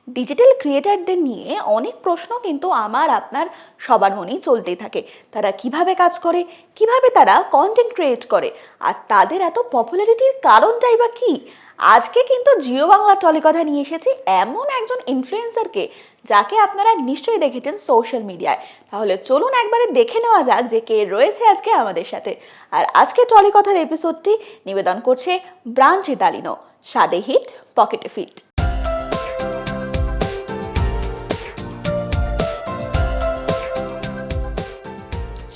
Digital ক্রিয়েটারদের নিয়ে অনেক প্রশ্ন কিন্তু আমার আপনার সবার মনেই চলতেই থাকে। তারা কিভাবে কাজ করে, কিভাবে তারা কন্টেন্ট ক্রিয়েট করে, আর তাদের এত পপুলারিটির কারণটাই বা কি। আজকে কিন্তু জিও বাংলা টলিকথা নিয়ে এসেছি এমন একজন ইনফ্লুয়েন্সারকে, যাকে আপনারা নিশ্চয়ই দেখেছেন সোশ্যাল মিডিয়ায়। তাহলে চলুন একবারে দেখে নেওয়া যাক যে কে রয়েছে আজকে আমাদের সাথে। আর আজকে টলিকথার এপিসোডটি নিবেদন করছে ব্রাঞ্চি দালিনো, স্বাদে হিট পকেটে fit.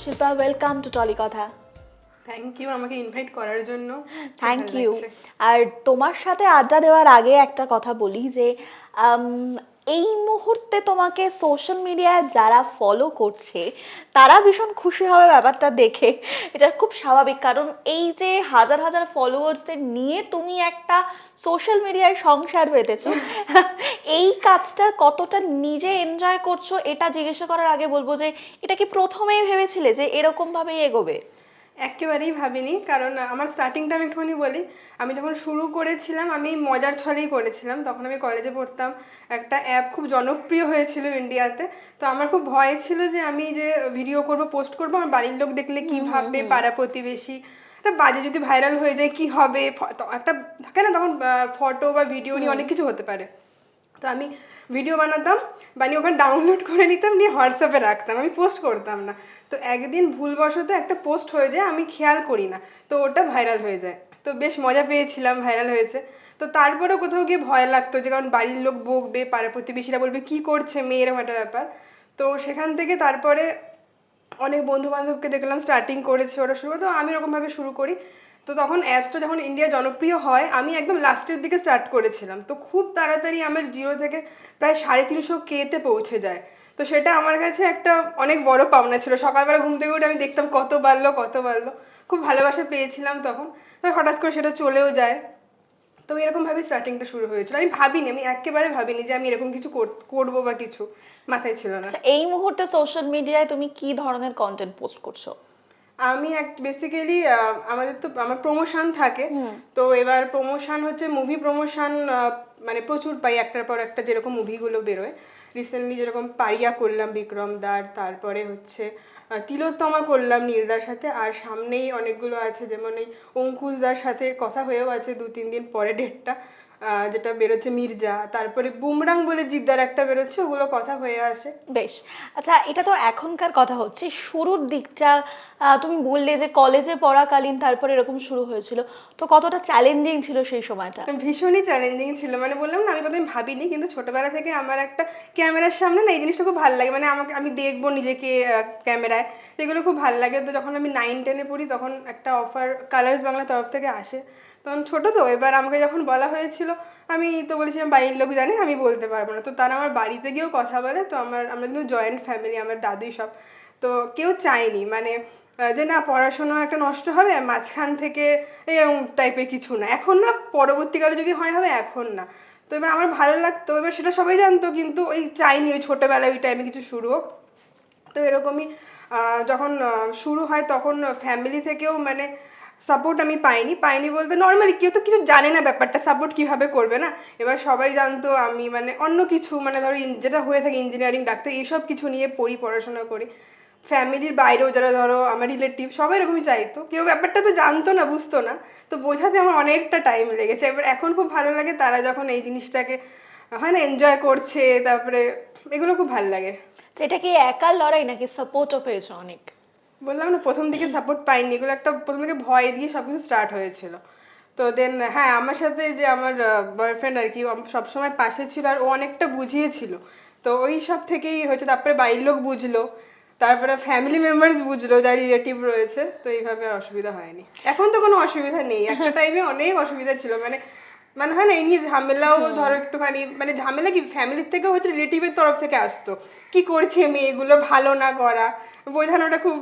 Shilpa, welcome to Tollykatha. Thank you আমাকে ইনভাইট করার জন্য। Thank you. আর তোমার সাথে আড্ডা দেওয়ার আগে একটা কথা বলি যে এই মুহূর্তে তোমাকে সোশ্যাল মিডিয়ায় যারা ফলো করছে তারা ভীষণ খুশি হবে ব্যাপারটা দেখে। এটা খুব স্বাভাবিক, কারণ এই যে হাজার হাজার ফলোয়ার্সদের নিয়ে তুমি একটা সোশ্যাল মিডিয়ায় সংসার পেতেছো, এই কাজটা কতটা নিজে এনজয় করছো এটা জিজ্ঞাসা করার আগে বলবো যে এটা কি প্রথমেই ভেবেছিলে যে এরকম ভাবেই এগোবে? একেবারেই ভাবিনি, কারণ আমার স্টার্টিংটা আমি একটুখানি বলি। আমি যখন শুরু করেছিলাম আমি মজার ছলেই করেছিলাম। তখন আমি কলেজে পড়তাম, একটা অ্যাপ খুব জনপ্রিয় হয়েছিল ইন্ডিয়াতে। তো আমার খুব ভয় ছিল যে আমি যে ভিডিও করব, পোস্ট করবো, আমার বাড়ির লোক দেখলে কী ভাববে, পাড়া প্রতিবেশী, একটা বাজে যদি ভাইরাল হয়ে যায় কী হবে। একটা থাকে না তখন ফটো বা ভিডিও নিয়ে অনেক কিছু হতে পারে। তো আমি ভিডিও বানাতাম, বানিয়ে ওখানে ডাউনলোড করে নিতাম, নিয়ে হোয়াটসঅ্যাপে রাখতাম, আমি পোস্ট করতাম না। তো একদিন ভুলবশত একটা পোস্ট হয়ে যায়, আমি খেয়াল করি না, তো ওটা ভাইরাল হয়ে যায়। তো বেশ মজা পেয়েছিলাম, ভাইরাল হয়েছে। তো তারপরেও কোথাও গিয়ে ভয় লাগতো যে, কারণ বাড়ির লোক বকবে, পাড়া প্রতিবেশীরা বলবে কী করছে মেয়ে, এরকম একটা ব্যাপার। তো সেখান থেকে তারপরে অনেক বন্ধু বান্ধবকে দেখলাম স্টার্টিং করেছে, ওরা শুরু, তো আমি এরকমভাবে শুরু করি। তো তখন অ্যাপসটা যখন ইন্ডিয়া জনপ্রিয় হয়, আমি একদম লাস্টের দিকে স্টার্ট করেছিলাম। তো খুব তাড়াতাড়ি আমার জিরো থেকে প্রায় 350K-তে পৌঁছে যায়। তো সেটা আমার কাছে একটা অনেক বড় পাওনা ছিল। সকালবেলা ঘুম থেকে উঠে আমি দেখতাম কত বাড়লো কত বাড়লো, খুব ভালোবাসা পেয়েছিলাম তখন। তো হঠাৎ করে সেটা চলেও যায়। তো এরকমভাবেই স্টার্টিংটা শুরু হয়েছিল। আমি ভাবিনি, আমি একেবারে ভাবিনি যে আমি এরকম কিছু করবো বা কিছু, মাথায় ছিল না। আচ্ছা, এই মুহূর্তে সোশ্যাল মিডিয়ায় তুমি কি ধরনের কন্টেন্ট পোস্ট করছো? আমি বেসিক্যালি আমাদের তো আমার প্রমোশন থাকে। তো এবার প্রমোশন হচ্ছে মুভি প্রমোশন, মানে প্রচুর পাই, একটার পর একটা যেরকম মুভিগুলো বেরোয়। রিসেন্টলি যেরকম পারিয়া করলাম বিক্রম দার, তারপরে হচ্ছে তিলোত্তমা করলাম নীলদার সাথে, আর সামনেই অনেকগুলো আছে, যেমন এই অঙ্কুশ দার সাথে কথা হয়েও আছে 2-3 দিন পরে ডেটটা, যেটা বেরোচ্ছে মির্জা, তারপরে বুমরাং বলে জিদ্দার একটা বেরোচ্ছে, ওগুলো কথা হয়ে আসে। বেশ। আচ্ছা, এটা তো এখনকার কথা হচ্ছে, শুরুর দিকটা তুমি বললে যে কলেজে পড়াকালীন তারপরে এরকম শুরু হয়েছিল, তো কতটা চ্যালেঞ্জিং ছিল সেই সময়টা? ভীষণই চ্যালেঞ্জিং ছিল, মানে বললাম না আমি প্রথমে ভাবিনি, কিন্তু ছোটবেলা থেকে আমার একটা ক্যামেরার সামনে না এই জিনিসটা খুব ভালো লাগে, মানে আমাকে, আমি দেখবো নিজেকে ক্যামেরায়, তো এগুলো খুব ভালো লাগে। তো যখন আমি 9-10-এ পড়ি তখন একটা অফার কালার্স বাংলা তরফ থেকে আসে। তখন ছোটো তো, এবার আমাকে যখন বলা হয়েছিল, আমি তো বলেছিলাম বাড়ির লোক জানে, আমি বলতে পারবো না। তো তারা আমার বাড়িতে গিয়েও কথা বলে। তো আমরা কিন্তু জয়েন্ট ফ্যামিলি, আমার দাদুই সব। তো কেউ চায়নি মানে যে না পড়াশোনা একটা নষ্ট হবে মাঝখান থেকে, এরকম টাইপের কিছু না। এখন না, পরবর্তীকালে যদি হয় হবে, এখন না। তো এবার আমার ভালো লাগতো, এবার সেটা সবাই জানতো, কিন্তু ওই চাইনি ওই ছোটোবেলায় ওই টাইমে কিছু শুরু হোক। তো এরকমই যখন শুরু হয় তখন ফ্যামিলি থেকেও মানে সাপোর্ট আমি পাইনি বলতে, নর্মালি কেউ তো কিছু জানে না ব্যাপারটা, সাপোর্ট কীভাবে করবে না। এবার সবাই জানতো আমি মানে অন্য কিছু, মানে ধরো যেটা হয়ে থাকে ইঞ্জিনিয়ারিং, ডাক্তার, এইসব কিছু নিয়ে পড়াশোনা করি। ফ্যামিলির বাইরেও যারা ধরো আমার রিলেটিভ সবাই এরকমই চাইতো, কেউ ব্যাপারটা তো জানতো না, বুঝতো না। তো বোঝাতে আমার অনেকটা টাইম লেগেছে। এবার এখন খুব ভালো লাগে তারা যখন এই জিনিসটাকে হয় না এনজয় করছে, তারপরে এগুলো খুব ভালো লাগে। এটা কি একার লড়াই নাকি সাপোর্টও পেয়েছো অনেক? বললাম না প্রথম দিকে সাপোর্ট পাইনি, এগুলো একটা প্রথম দিকে ভয় দিয়ে সব কিছু স্টার্ট হয়েছিল। তো দেন হ্যাঁ, আমার সাথে যে আমার বয়ফ্রেন্ড আর কি, সবসময় পাশে ছিল, আর ও অনেকটা বুঝিয়েছিল। তো ওই সব থেকেই হয়েছে। তারপরে বাড়ির লোক বুঝলো, তারপরে ফ্যামিলি মেম্বার্স বুঝলো, যার রিলেটিভ রয়েছে। তো এইভাবে আর অসুবিধা হয়নি। এখন তো কোনো অসুবিধা নেই, একটা টাইমে অনেক অসুবিধা ছিল, মানে মানে হয় না এই নিয়ে ঝামেলাও ধরো একটুখানি, মানে ঝামেলা কি ফ্যামিলির থেকেও হচ্ছে, রিলেটিভের তরফ থেকে আসতো, কি করছে মেয়েগুলো, ভালো না করা, বোঝানোটা খুব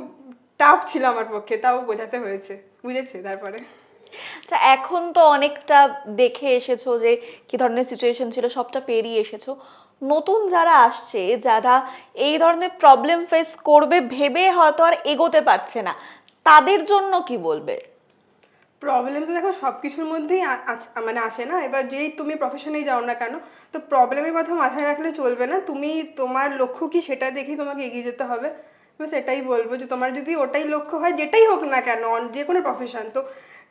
টাফ ছিল আমার পক্ষে, তাও বোঝাতে হয়েছে, বুঝেছে তারপরে। আচ্ছা, এখন তো অনেকটা দেখে এসেছো যে কি ধরনের সিচুয়েশন ছিল, সবটা পেরিয়ে এসেছো। নতুন যারা আসছে, যারা এই ধরনের প্রবলেম ফেস করবে ভেবে হয়তো আর এগোতে পারছে না, তাদের জন্য কি বলবে? প্রবলেম তো দেখো সব কিছুর মধ্যেই মানে আসে না। এবার যেই তুমি প্রফেশনেই যাও না কেন, তো প্রবলেমের কথা মাথায় রাখলে চলবে না। তুমি তোমার লক্ষ্য কি সেটা দেখেই তোমাকে এগিয়ে যেতে হবে। আমি সেটাই বলবো যে তোমার যদি ওটাই লক্ষ্য হয়, যেটাই হোক না কেন, যে কোনো প্রফেশন, তো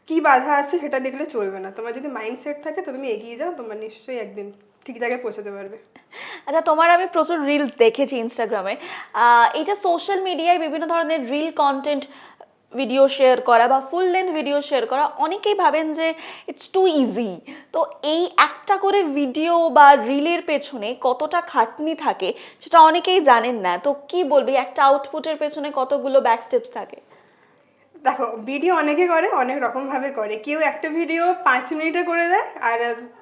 কি বাধা আসছে সেটা দেখলে চলবে না। তোমার যদি মাইন্ডসেট থাকে তো তুমি এগিয়ে যাও, তোমার নিশ্চয়ই একদিন ঠিক জায়গায় পৌঁছাতে পারবে। আচ্ছা, তোমার আমি প্রচুর রিলস দেখেছি ইনস্টাগ্রামে। এইটা সোশ্যাল মিডিয়ায় বিভিন্ন ধরনের রিল কন্টেন্ট ভিডিও শেয়ার করা বা ফুল লেন্থ ভিডিও শেয়ার করা, অনেকেই ভাবেন যে ইটস টু ইজি। তো এই একটা করে ভিডিও বা রিলের পেছনে কতটা খাটনি থাকে সেটা অনেকেই জানেন না। তো কি বলবি, একটা আউটপুটের পেছনে কতগুলো ব্যাক স্টেপস থাকে? দেখো, ভিডিও অনেকে করে, অনেক রকমভাবে করে। কেউ একটা ভিডিও 5 মিনিটে করে দেয়, আর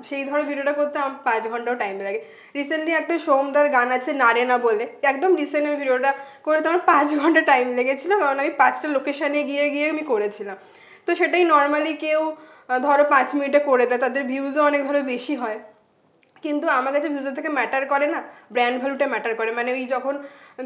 সেই ধরো ভিডিওটা করতে আমার 5 ঘন্টাও টাইম লাগে। রিসেন্টলি একটা সোমদার গান আছে নারে না বলে, একদম রিসেন্ট ওই ভিডিওটা করতে আমার 5 ঘন্টা টাইম লেগেছিলো, কারণ আমি 5টা লোকেশানে গিয়ে গিয়ে আমি করেছিলাম। তো সেটাই নর্মালি কেউ ধরো 5 মিনিটে করে দেয়, তাদের ভিউজও অনেক ধরো বেশি হয়। কিন্তু আমার কাছে ভিউজের থেকে ম্যাটার করে না, ব্র্যান্ড ভ্যালুটা ম্যাটার করে। মানে ওই যখন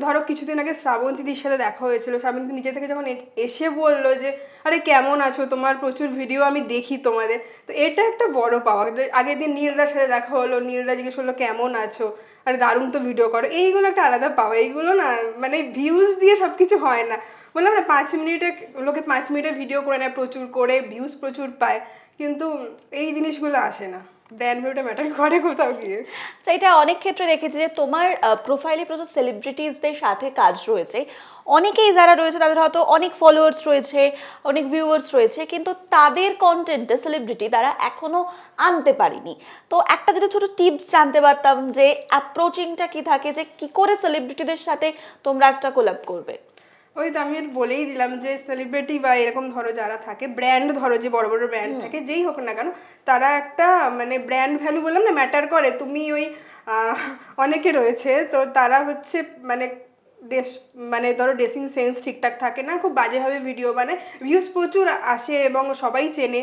ধরো কিছুদিন আগে শ্রাবন্তীদির সাথে দেখা হয়েছিল, শ্রাবন্তী নিজে থেকে যখন এসে বললো যে আরে কেমন আছো, তোমার প্রচুর ভিডিও আমি দেখি তোমাদের, তো এটা একটা বড় পাওয়া। আগের দিন নীলদার সাথে দেখা হলো, নীলদা জিজ্ঞেস করলো কেমন আছো, আর দারুণ তো ভিডিও করো, এইগুলো একটা আলাদা পাওয়া। এইগুলো না মানে ভিউজ দিয়ে সব কিছু হয় না। বললাম না, 5 মিনিটে লোকে 5 মিনিটে ভিডিও করে নেয়, প্রচুর করে ভিউজ প্রচুর পায়, কিন্তু এই জিনিসগুলো আসে না। ব্র্যান্ড ভ্যালুটা ম্যাটার করে কোথাও গিয়ে। তো এটা অনেক ক্ষেত্রে দেখেছি যে তোমার প্রোফাইলে প্রচুর সেলিব্রিটিসদের সাথে কাজ রয়েছে। অনেকেই যারা রয়েছে তাদের হয়তো অনেক ফলোয়ার্স রয়েছে, অনেক ভিউয়ার্স রয়েছে, কিন্তু তাদের কন্টেন্টে সেলিব্রিটি তারা এখনো আনতে পারেনি। তো একটা যদি ছোট টিপস জানতে পারতাম যে অ্যাপ্রোচিংটা কি থাকে, যে কি করে সেলিব্রিটিদের সাথে তোমরা একটা কোলাব করবে। ওই তো আমি বলেই দিলাম যে সেলিব্রিটি বা এরকম ধরো যারা থাকে, ব্র্যান্ড ধরো যে বড় বড় ব্র্যান্ড থাকে, যেই হোক না কেন, তারা একটা মানে ব্র্যান্ড ভ্যালু বললাম না ম্যাটার করে। তুমি ওই অনেকে রয়েছে, তো তারা হচ্ছে মানে ড্রেস, মানে ধরো ড্রেসিং সেন্স ঠিকঠাক থাকে না, খুব বাজেভাবে ভিডিও বানায়, ভিউজ প্রচুর আসে এবং সবাই চেনে।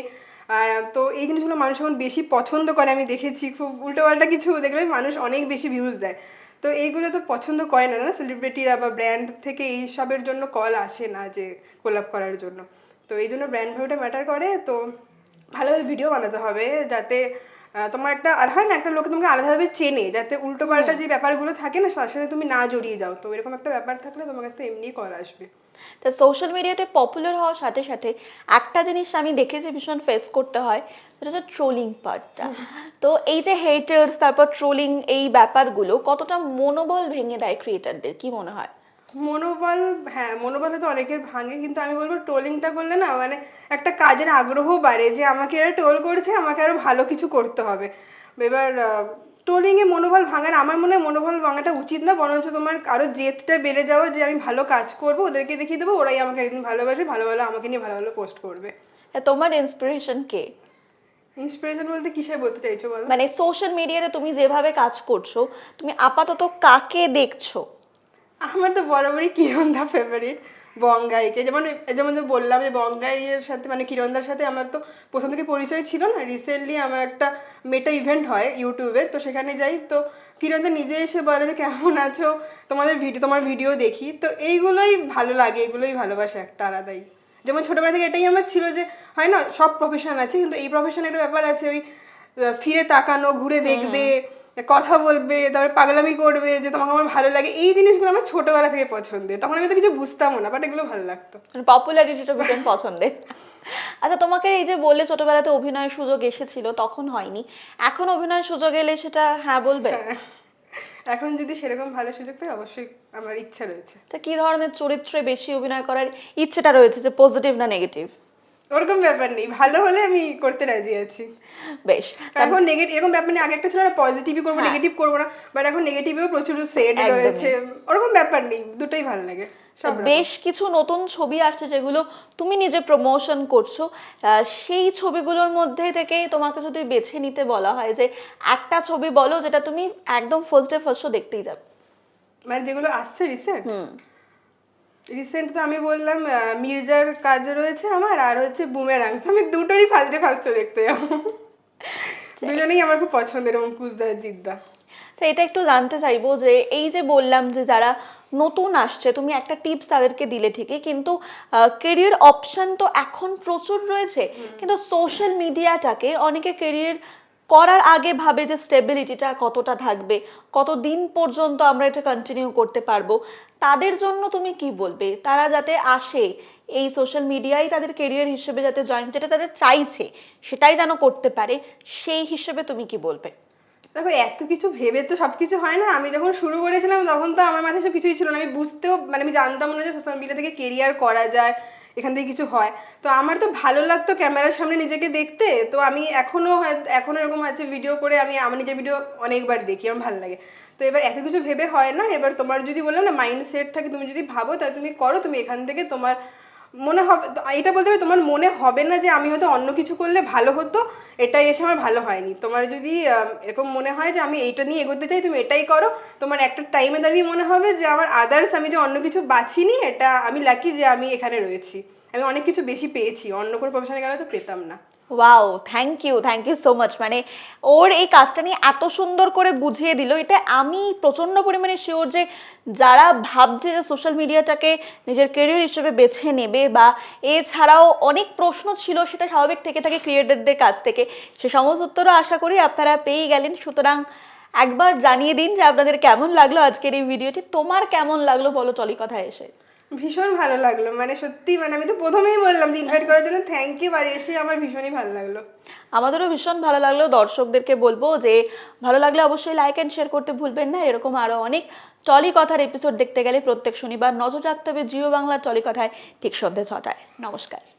তো এই জিনিসগুলো মানুষ এখন বেশি পছন্দ করে, আমি দেখেছি। খুব উল্টোপাল্টা কিছু দেখলে মানুষ অনেক বেশি ভিউজ দেয়। তো এইগুলো তো পছন্দ করে না না সেলিব্রিটিরা বা ব্র্যান্ড থেকে, এই সবের জন্য কল আসে না যে কোলাপ করার জন্য। তো এই জন্য ব্র্যান্ড ভ্যালুটা ম্যাটার করে। তো ভালোভাবে ভিডিও বানাতে হবে, যাতে তোমার একটা আর হয় না, একটা লোক তোমাকে আলাদাভাবে চেনে, যাতে উল্টোপাল্টা যে ব্যাপারগুলো থাকে না তার সাথে তুমি না জড়িয়ে যাও। তো এরকম একটা ব্যাপার থাকলে তোমার কাছে এমনিই কল আসবে। তা সোশ্যাল মিডিয়াতে পপুলার হওয়ার সাথে সাথে একটা জিনিস আমি দেখেছি ভীষণ ফেস করতে হয়, সেটা হচ্ছে ট্রোলিং পার্টটা। তো এই যে হেটার্স, তারপর ট্রোলিং, এই ব্যাপারগুলো কতটা মনোবল ভেঙে দেয় ক্রিয়েটারদের, কি মনে হয়? মনোবল, হ্যাঁ মনোবল তো অনেকের ভাঙে, কিন্তু আমি বলবো ট্রোলিংটা করলে না মানে একটা কাজের আগ্রহ বাড়ে, যে আমাকে এরা ট্রোল করছে, আমাকে আরো ভালো কিছু করতে হবে। এবার ট্রোলিংয়ে মনোবল ভাঙার, আমার মনে হয় মনোবল ভাঙাটা উচিত না, বরঞ্চ তোমার আরো জেদটা বেড়ে যাওয়া, যে আমি ভালো কাজ করবো, ওদেরকে দেখিয়ে দেবো, ওরাই আমাকে একদিন ভালোবাসবে, ভালো ভালো আমাকে নিয়ে ভালো ভালো পোস্ট করবে। তা তোমার ইন্সপিরেশন কে? ইন্সপিরেশন বলতে কিসে বলতে চাইছো বলো? মানে সোশ্যাল মিডিয়াতে তুমি যেভাবে কাজ করছো, তুমি আপাতত কাকে দেখছো? আমার তো বরাবরই কিরণদা ফেভারিট, বঙ্গাইকে। যেমন যেমন যে বললাম যে বঙ্গাইয়ের সাথে মানে কিরণদার সাথে আমার তো প্রথম থেকে পরিচয় ছিল না। রিসেন্টলি আমার একটা মেটা ইভেন্ট হয় ইউটিউবের, তো সেখানে যাই, তো কিরণদা নিজে এসে বলে যে কেমন আছো, তোমার ভিডিও দেখি। তো এইগুলোই ভালো লাগে, এগুলোই ভালোবাসে একটা আলাদাই। যেমন ছোটোবেলা থেকে এটাই আমার ছিল যে হয় না, সব প্রফেশন আছে, কিন্তু এই প্রফেশনে একটা ব্যাপার আছে, ওই ফিরে তাকানো, ঘুরে দেখবে, কথা বলবে, তারপরে পাগলামি করবে, যে তোমাকে আমার ভালো লাগে, এই জিনিসগুলো আমার ছোটবেলা থেকে পছন্দের। তখন আমি তো কিছু বুঝতামও না, বাট এগুলো ভালো লাগতো। পপুলারিটিটা ভীষণ পছন্দের। আচ্ছা, তোমাকে এই যে বললে ছোটবেলাতে অভিনয়ের সুযোগ এসেছিল, তখন হয়নি, এখন অভিনয়ের সুযোগ এলে সেটা হ্যাঁ বলবে? হ্যাঁ, এখন যদি সেরকম ভালো সুযোগ পাই অবশ্যই আমার ইচ্ছা রয়েছে। তা কি ধরনের চরিত্রে বেশি অভিনয় করার ইচ্ছেটা রয়েছে, যে পজিটিভ না নেগেটিভ? ওরকম ব্যাপার নেই, ভালো হলে আমি করতে রাজি আছি। বেশ। এখন নেগেটিভ এরকম ব্যাপার নেই, আগে একটা ছিল না পজিটিভই করবো হ্যাঁ, নেগেটিভ করবো না, বাট এখন নেগেটিভেও প্রচুর সেড একদমই। রয়েছে। ওরকম ব্যাপার নেই, দুটোই ভালো লাগে, সব রকম। বেশ কিছু নতুন ছবি আসছে যেগুলো তুমি নিজে প্রমোশন করছো। সেই ছবিগুলোর মধ্যে থেকে তোমাকে যদি বেছে নিতে বলা হয় যে একটা ছবি বলো যেটা তুমি একদম ফার্স্ট ডে ফার্স্ট শো দেখতেই যাবে। মানে যেগুলো আসছে রিসেন্ট তো আমি বললাম মির্জার কাজ রয়েছে আমার, আর হচ্ছে বুমেরাং, আমি দুটোরই ফার্স্ট ডে ফার্স্ট শো দেখতে যাবো। দুজনেই আমার খুব পছন্দের, অঙ্কুশ দা, জিদ্দা। তো এটা একটু জানতে চাইবো যে এই যে বললাম যে যারা নতুন আসছে, তুমি একটা টিপস তাদেরকে দিলে ঠিকই, কিন্তু কেরিয়ার অপশন তো এখন প্রচুর রয়েছে, কিন্তু সোশ্যাল মিডিয়াটাকে অনেকে কেরিয়ার করার আগে ভাবে যে স্টেবিলিটিটা কতটা থাকবে, কতদিন পর্যন্ত আমরা এটা কন্টিনিউ করতে পারবো। তাদের জন্য তুমি কি বলবে, তারা যাতে আসে এই সোশ্যাল মিডিয়াই তাদের কেরিয়ার হিসেবে যাতে জয়েন, যেটা তাদের চাইছে সেটাই যেন করতে পারে, সেই হিসেবে তুমি কি বলবে? দেখো, এত কিছু ভেবে তো সবকিছু হয় না। আমি যখন শুরু করেছিলাম তখন তো আমার মাথায় সব কিছুই ছিল না। আমি বুঝতেও মানে আমি জানতাম না যে সোশ্যাল মিডিয়া থেকে কেরিয়ার করা যায়, এখান থেকে কিছু হয়। তো আমার তো ভালো লাগতো ক্যামেরার সামনে নিজেকে দেখতে। তো আমি এখনো এরকম আছে, ভিডিও করে আমি আমার নিজের ভিডিও অনেকবার দেখি, আমার ভালো লাগে। তো এবার এত কিছু ভেবে হয় না। এবার তোমার যদি বললাম না মাইন্ডসেট থাকে, তুমি যদি ভাবো তাহলে তুমি করো, তুমি এখান থেকে তোমার মনে হবে এটা বলতে হবে, তোমার মনে হবে না যে আমি হয়তো অন্য কিছু করলে ভালো হতো, এটাই এসে আমার ভালো হয়নি। তোমার যদি এরকম মনে হয় যে আমি এইটা নিয়ে এগোতে চাই, তুমি এটাই করো। তোমার একটা টাইমে দাঁড়িয়ে মনে হবে যে আমার আদার্স আমি যে অন্য কিছু বাছিনি, এটা আমি লাকি যে আমি এখানে রয়েছি। আমি অনেক কিছু বেশি পেয়েছি, অন্য কোনো প্রফেশনে গেলে তো পেতাম না। Wow, thank you so much. মানে ওর এই কাজটা নিয়ে এত সুন্দর করে বুঝিয়ে দিল, এটা আমি প্রচন্ড পরিমাণে শিওর যে যারা ভাবছে যে সোশ্যাল মিডিয়াটাকে নিজের কেরিয়ার হিসেবে বেছে নেবে, বা এছাড়াও অনেক প্রশ্ন ছিল সেটা স্বাভাবিক থেকে থাকে ক্রিয়েটরদের কাছ থেকে, সে সমস্ত উত্তরও আশা করি আপনারা পেয়ে গেলেন। সুতরাং একবার জানিয়ে দিন যে আপনাদের কেমন লাগলো আজকের এই ভিডিওটি। তোমার কেমন লাগলো বলো টলি কথায় এসে? ভীষণ ভালো লাগলো, মানে সত্যি, মানে আমি তো প্রথমেই বললাম যে ইনভাইট করার জন্য থ্যাংক ইউ, আর এসে আমার ভীষণই ভালো লাগলো। আমাদেরও ভীষণ ভালো লাগলো। দর্শকদেরকে বলবো যে ভালো লাগলে অবশ্যই লাইক অ্যান্ড শেয়ার করতে ভুলবেন না। এরকম আরো অনেক টলি কথার এপিসোড দেখতে গেলে প্রত্যেক শনিবার নজর রাখতে হবে জিও বাংলা টলি কথায়, ঠিক সন্ধ্যে 6টায়। নমস্কার।